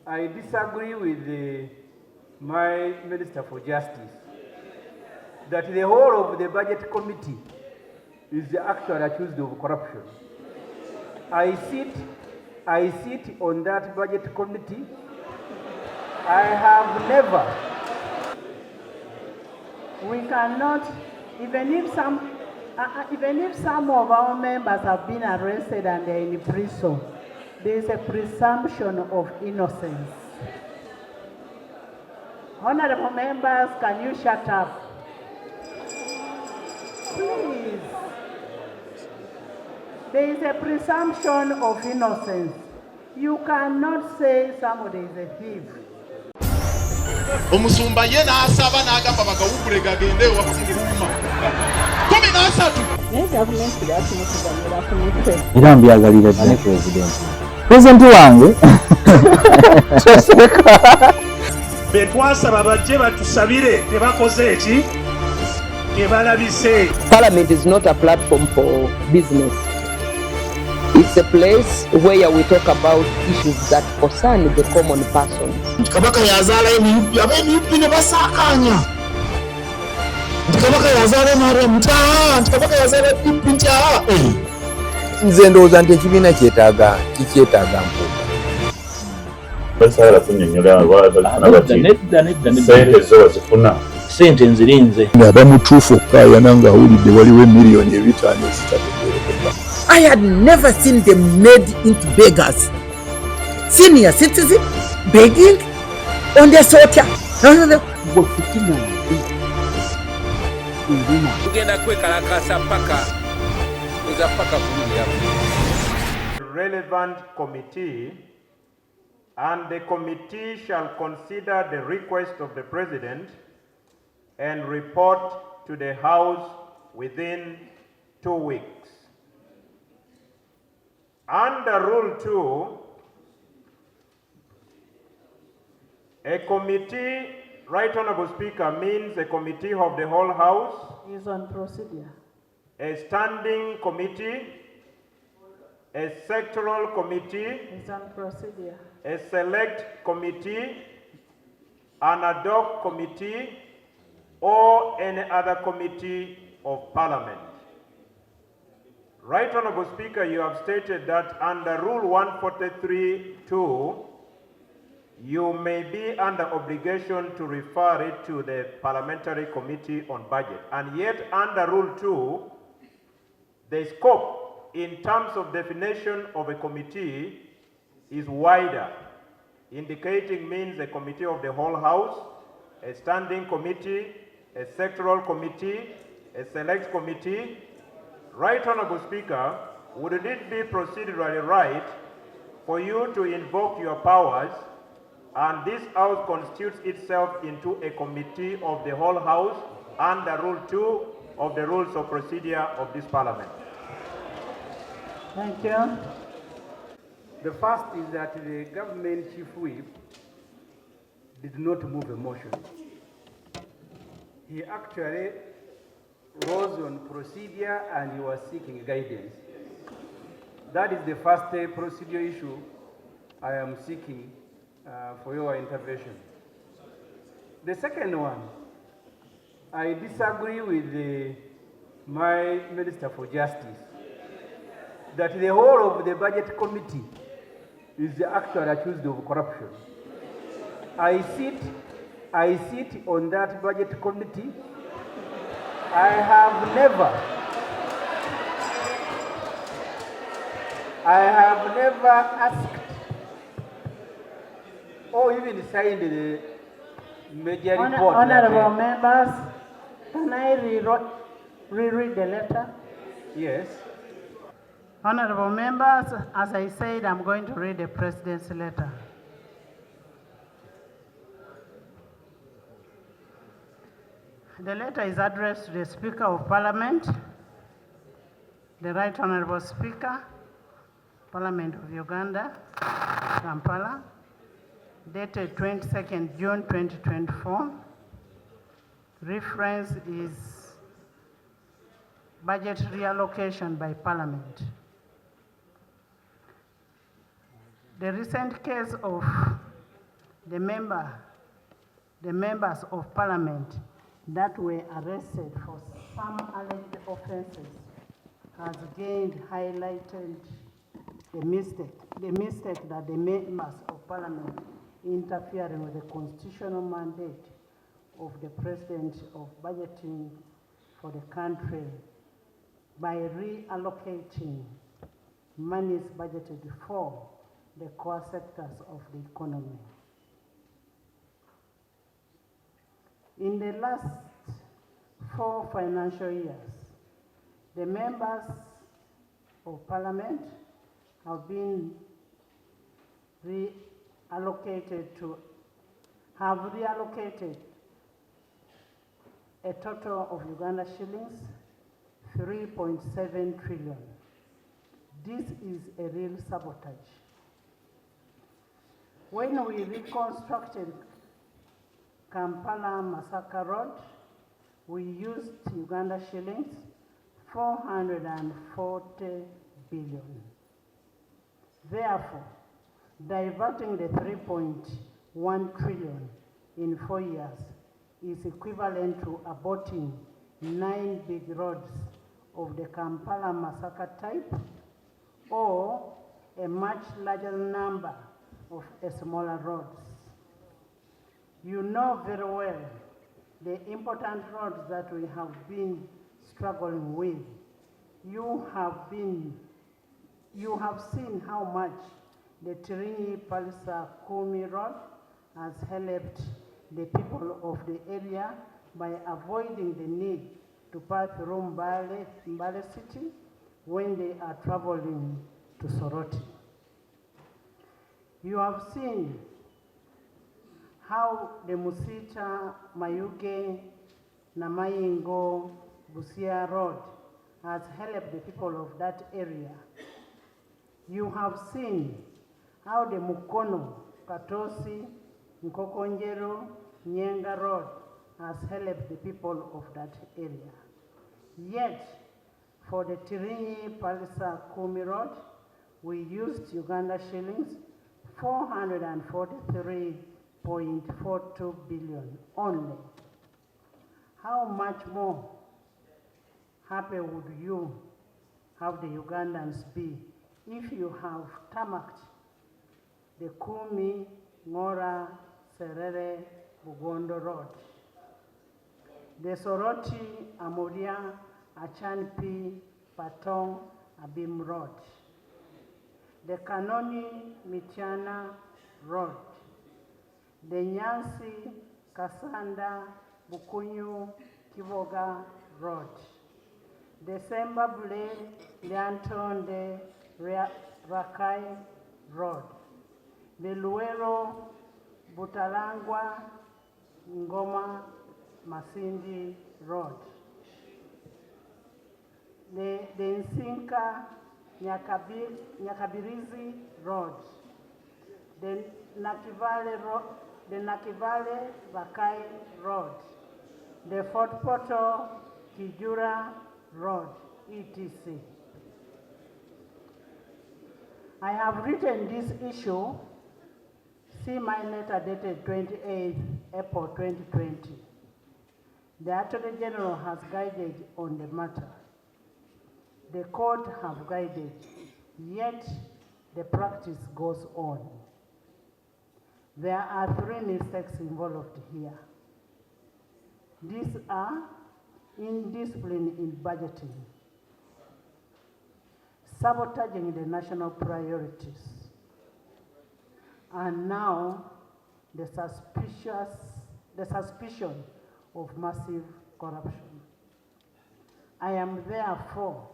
I disagree with my Minister for Justice that the whole of the Budget Committee is actually accused of corruption. I sit on that Budget Committee. I have never. We cannot, even if some of our members have been arrested and they're in prison, there is a presumption of innocence. Honorable members, can you shut up? Please. There is a presumption of innocence. You cannot say somebody is a thief. Omusumba ye n'asaba n'agamba bagawukule gagende wakumuluma 13 era mbyagalira ne President wange betwasaba bajje batusabire tebakoze eki tebalabise. Parliament is not a platform for business. It's a place where we talk about issues that concern the common persons. Kabaka yazala MUP ne basakanya. Kabaka yazala maremta, kabaka yazala DP. nze ndowooza nti ekibiina kyetaaga mpuuga. Basaala kunnyonnyola sente zo wazifuna. Sente nzirinze. Abamutuufu okukaayana ng'awulidde waliwo emiliyoni 5 ezitategeerekeka. I had never seen them made into beggars. Senior citizen begging on the sota. Relevant committee, and the committee shall consider the request of the President and report to the House within 2 weeks. Under Rule 2, a committee, Right Honorable Speaker, means a committee of the whole House. Is on procedure. A standing committee, a sectoral committee, Is on procedure. a select committee, an ad hoc committee, or any other committee of Parliament. Right Honorable Speaker, you have stated that under Rule 143(2), you may be under obligation to refer it to the Parliamentary Committee on Budget. And yet under Rule 2, the scope in terms of definition of a committee is wider, indicating means a committee of the whole House, a standing committee, a sectoral committee, a select committee. Right Honorable Speaker, would it be procedurally right for you to invoke your powers and this House constitutes itself into a committee of the whole House under Rule 2 of the Rules of Procedure of this Parliament? Thank you. The first is that the government chief whip did not move a motion. He actually rose on procedure and he was seeking guidance. That is the first procedure issue I am seeking for your intervention. The second one, I disagree with my Minister for Justice that the whole of the Budget Committee is actually accused of corruption. I sit on that Budget Committee. I have never asked or even signed the major report. Honorable members, can I reread the letter? Yes. Honorable members, as I said, I'm going to read the President's letter. The letter is addressed to the Speaker of Parliament, the Right Honorable Speaker, Parliament of Uganda, Kampala, dated 22nd June 2024. Reference is budget reallocation by Parliament. The recent case of the members of parliament that were arrested for some alleged offences has again highlighted the mistake that the members of parliament interfering with the constitutional mandate of the president of budgeting for the country by reallocating monies budgeted for the core sectors of the economy. In the last 4 financial years, the members of parliament have been reallocated a total of Uganda shillings 3.7 trillion. This is a real sabotage. When we reconstructed Kampala-Masaka Road, we used Uganda shillings 440 billion. Therefore, diverting the 3.1 trillion in 4 years is equivalent to aborting 9 big roads of the Kampala-Masaka type, or a much larger number of smaller roads. You know very well the important roads that we have been struggling with. You have seen how much the Tirinyi-Palisa-Kumi road has helped the people of the area by avoiding the need to pass through Mbale City when they are traveling to Soroti. You have seen how the Musita, Mayuge, Namayingo, Busia Road has helped the people of that area. You have seen how the Mukono, Katosi, Nkokonjero, Nyenga Road has helped the people of that area. Yet, for the Tirinyi-Palisa-Kumi Road, we used Uganda shillings 443.42 billion only. How much more happy would you have the Ugandans be if you have tarmacked the Kumi, Ngora, Serere, Bugondo Road, the Soroti, Amoria, Achanpi, Patong, Abim Road, the Kanoni, Mityana Road, the Nyansi, Kasanda, Bukunyu, Kivoga Road, the Sembabule, Liantonde, Rakai Road, the Luero, Butalangwa, Ngoma, Masindi Road, the Nsinka, Nyakabirizi Road, the Nakivale Bakai Road, the Fort Poto Kijura Road, etc. I have written this issue, see my letter dated 28 April 2020. The Attorney General has guided on the matter. The court have guided, yet the practice goes on. There are 3 mistakes involved here. These are indiscipline in budgeting, sabotaging the national priorities, and now the suspicion of massive corruption. I am therefore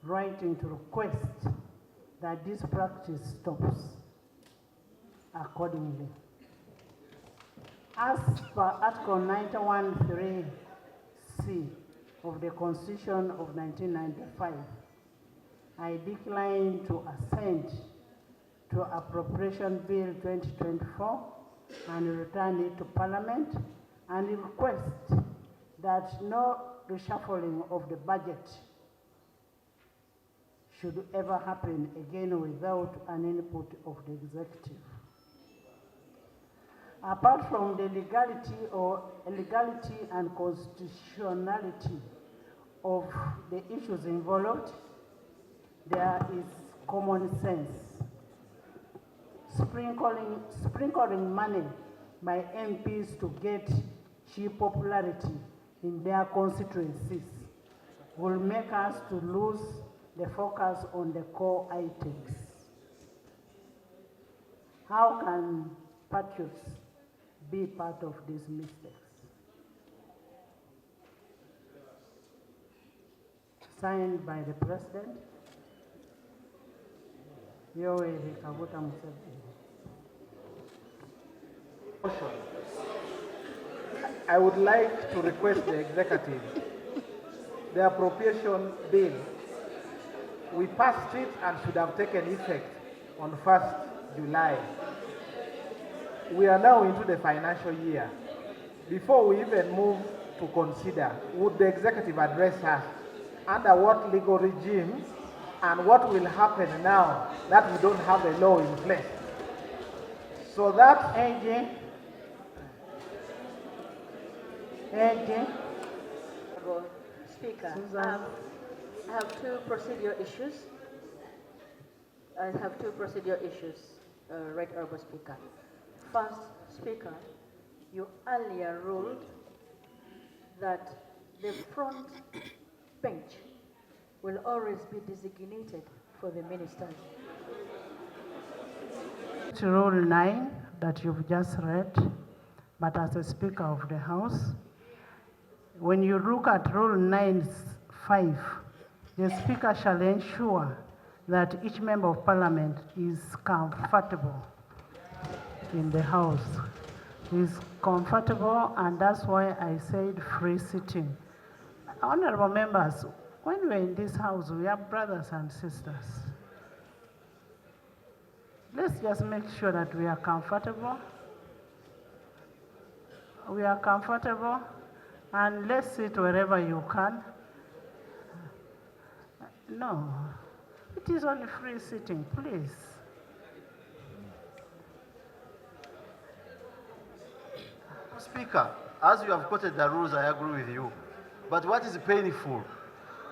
writing to request that this practice stops accordingly. As per Article 91(3)(c) of the Constitution of 1995, I decline to assent to Appropriation Bill 2024 and return it to Parliament, and request that no reshuffling of the budget should ever happen again without an input of the executive. Apart from the legality and constitutionality of the issues involved, there is common sense. Sprinkling money by MPs to get cheap popularity in their constituencies will make us to lose the focus on the core items. How can patriots be part of these mistakes? Signed by the President, Yoweri Kaguta Museveni. I would like to request the executive, the appropriation bill, we passed it and should have taken effect on 1st July. We are now into the financial year. Before we even move to consider, would the executive address us under what legal regime and what will happen now that we don't have a law in place? So that Speaker, I have two procedural issues. Right, Honourable Speaker. First, Speaker, you earlier ruled that the front bench will always be designated for the ministers. Rule 9 that you've just read, but as a Speaker of the House, when you look at Rule 9(5), the Speaker shall ensure that each member of Parliament is comfortable in the House. Is comfortable, and that's why I said free sitting. Honorable members, when we're in this house, we are brothers and sisters. Let's just make sure that we are comfortable. We are comfortable, and let's sit wherever you can. No, it is only free sitting, please. Speaker, as you have quoted the rules, I agree with you. But what is painful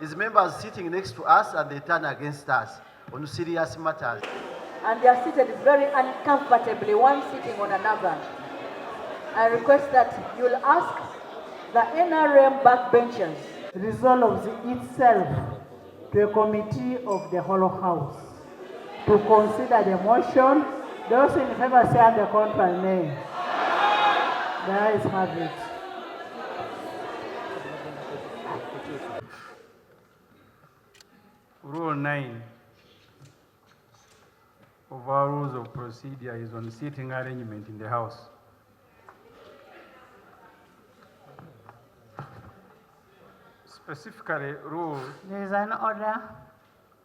is members sitting next to us and they turn against us on serious matters. And they are seated very uncomfortably, one sitting on another. I request that you'll ask the NRM backbenchers. Resolves itself to a committee of the whole House to consider the motion. Those in favor say on the contrary, nay. The ayes have it. Rule 9 of our rules of procedure is on seating arrangement in the House. Specifically, rule There is an order.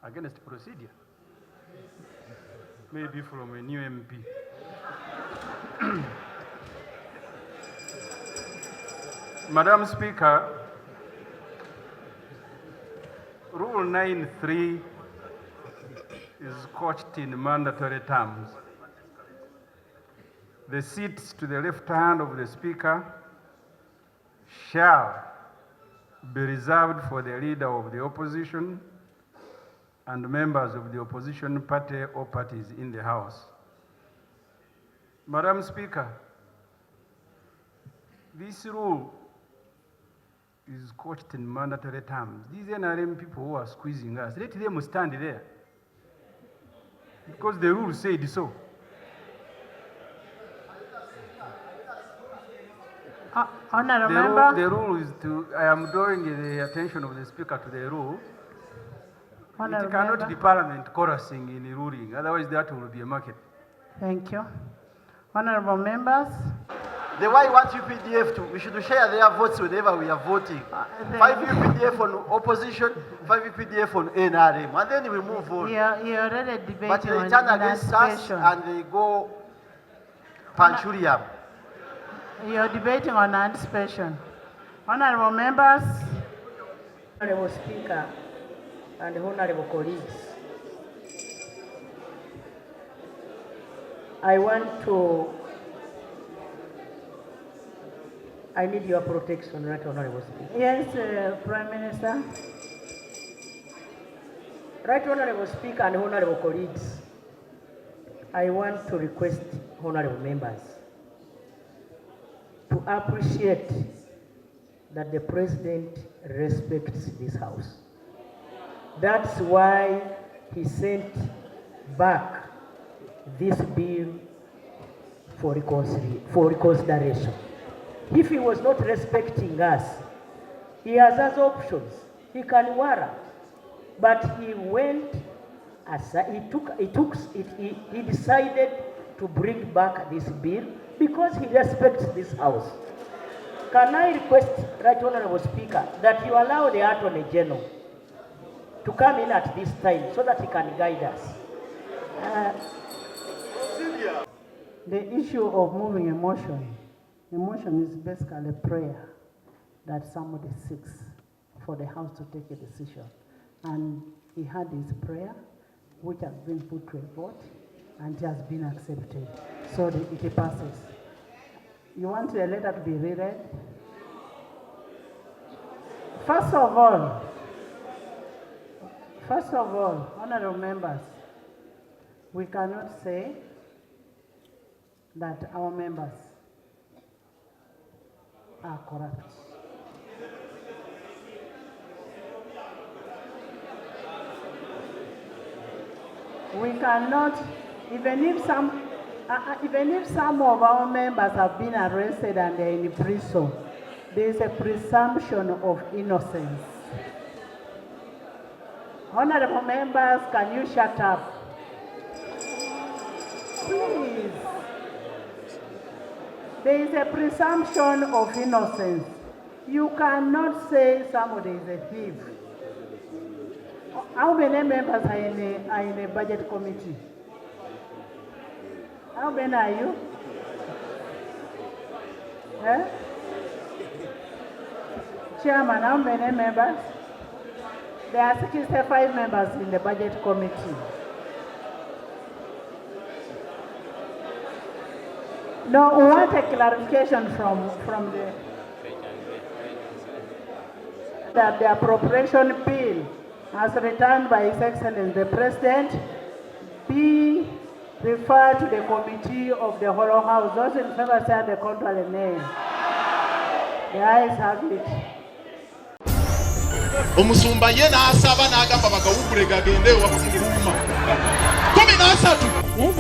against procedure, maybe from a new MP. Madam Speaker, Rule 9(3) is couched in mandatory terms. The seats to the left hand of the Speaker shall be reserved for the leader of the opposition and members of the opposition party or parties in the House. Madam Speaker, this rule is couched in mandatory terms. These NRM people who are squeezing us, let them stand there. Because the rule said so. Honourable member. The rule is to, I am drawing the attention of the Speaker to the rule. It cannot be Parliament chorusing in ruling, otherwise that will be a market. Thank you. Honourable members. The way you want UPDF to, we should share their votes whenever we are voting. 5 UPDF on opposition, 5 UPDF on NRM, and then we move on. You're already debating but they on turn against us and they go panchurium. You're debating on anticipation. Honourable members. Honourable Speaker and honourable colleagues, I want to I need your protection, Right Honorable Speaker. Yes, Prime Minister. Right Honorable Speaker and Honorable colleagues, I want to request Honorable members to appreciate that the President respects this House. That's why he sent back this bill for reconsideration. If he was not respecting us, he has other options. He can warrant. But he went aside, he decided to bring back this bill because he respects this House. Can I request, Right Honorable Speaker, that you allow the Attorney General to come in at this time so that he can guide us? The issue of moving a motion is basically a prayer that somebody seeks for the House to take a decision. And he had his prayer, which has been put to a vote, and it has been accepted. So it passes. You want the letter to be reread? First of all, honorable members, we cannot say that our members are corrupt. We cannot, even if some of our members have been arrested and they're in prison, there is a presumption of innocence. Honorable members, can you shut up? Please. There is a presumption of innocence. You cannot say somebody is a thief. How many members are in a budget committee? How many are you? Chairman, how many members? There are 65 members in the budget committee. No, we want a clarification from the appropriation bill as returned by His Excellency the President be referred to the committee of the whole House. Those in favor say the contrary nay. The ayes have it. Omusumba ye n'asaba n'agamba bagawukule gagende wakumuluma 13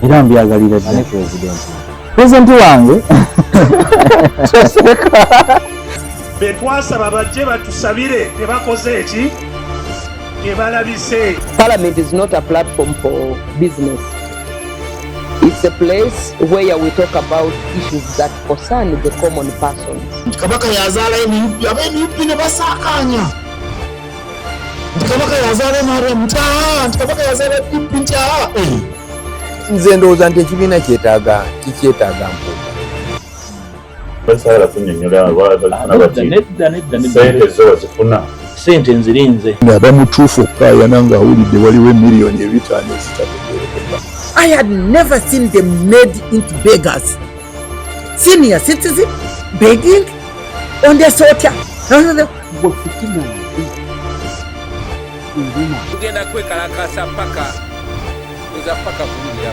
era mbyagalira ddala pulezidenti wange be twasaba bajje batusabire tebakoze eki tebalabise. Parliament is not a platform for business. It's a place where we talk about issues that concern the common person. Kabaka yazala NUP ne basakanya. Kabaka yazala maremta, kabaka yazala pincha. Nze ndowooza nti ekibiina kyetaaga mpuuga. Basaala kunnyonnyola sente zo zifuna. Sente nzirinze. Abamutuufu okkaayana ng'awulidde waliwo miliyoni 5 ezitategeerekeka. I had never seen them made into beggars. Senior citizen begging on the soldier. Tugenda kwekalakasa paka kulira.